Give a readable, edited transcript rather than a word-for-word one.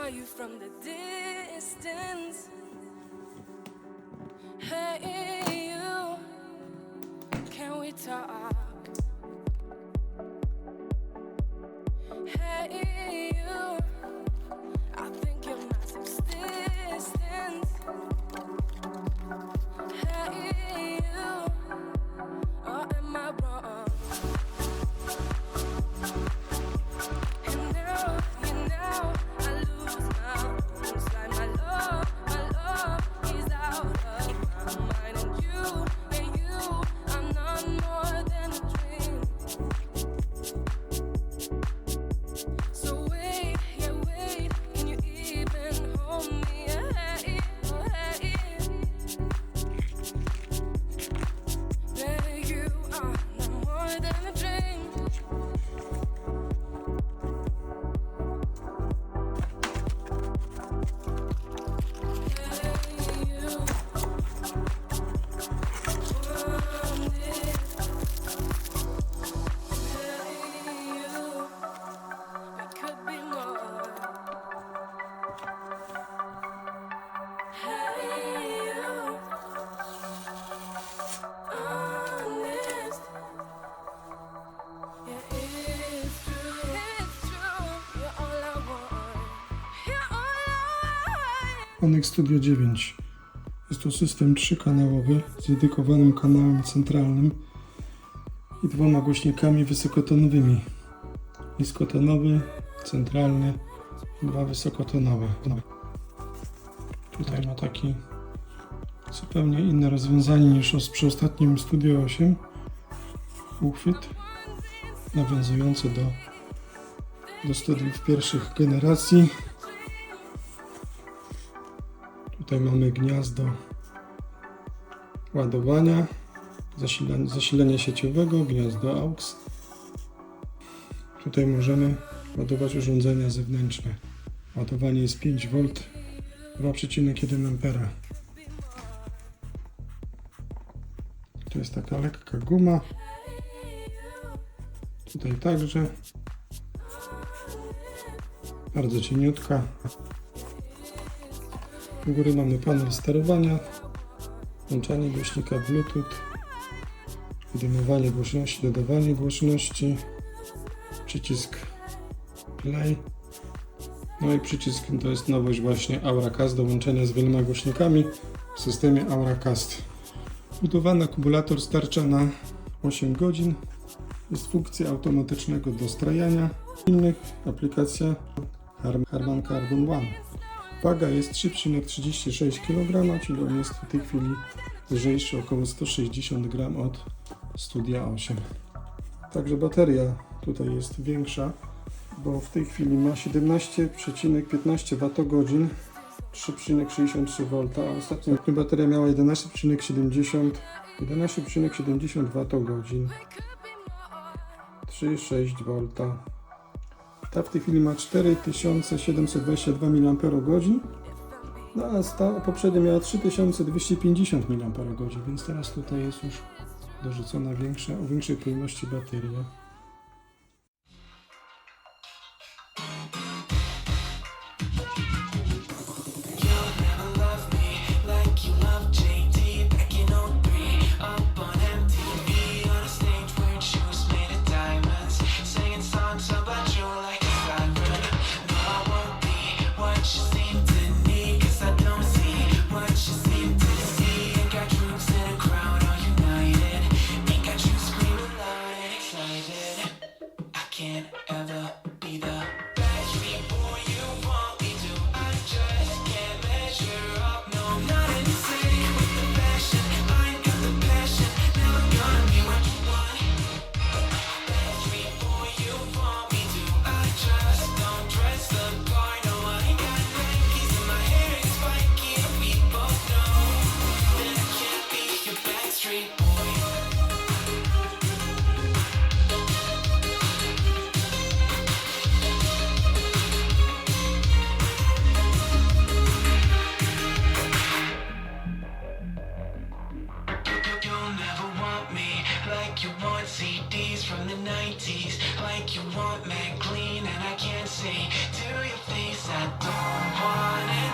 saw you from the distance. Hey you, can we talk? Hey you, I think you're my subsistence. Hey you, or am I wrong? And now, I lose my own sight. My love is out of my mind. And you, I'm not more than a dream. So wait, can you even hold me? Hey, baby, you are not more than a dream. Onyx Studio 9. Jest to system trzykanałowy z dedykowanym kanałem centralnym i 2 głośnikami wysokotonowymi. Niskotonowy, centralny i 2 wysokotonowe. Tutaj ma taki zupełnie inne rozwiązanie niż przy ostatnim Studio 8. Uchwyt nawiązujący do studiów pierwszych generacji. Tutaj mamy gniazdo ładowania, zasilania sieciowego, gniazdo AUX. Tutaj możemy ładować urządzenia zewnętrzne. Ładowanie jest 5 V, 2,1 A. To jest taka lekka guma. Tutaj także. Bardzo cieniutka. U góry mamy panel sterowania, włączanie głośnika Bluetooth, wyjmowanie głośności, dodawanie głośności, przycisk play, no i przycisk to jest nowość właśnie Auracast do łączenia z wieloma głośnikami w systemie Auracast. Budowany akumulator starcza na 8 godzin, jest funkcja automatycznego dostrajania, innych aplikacja Harman Kardon One. Waga jest 3,36 kg, czyli on jest w tej chwili lżejszy około 160 g od Studia 8. Także bateria tutaj jest większa, bo w tej chwili ma 17,15 Wh, 3,63 V, a ostatnio bateria miała 11,70 Wh, 3,6 V. Ta w tej chwili ma 4722 mAh, no a ta poprzednio miała 3250 mAh, więc teraz tutaj jest już dorzucona o większej pojemności bateria. Excited. want CDs from the 90s, like you want Mac Clean, and I can't say to your face I don't want it.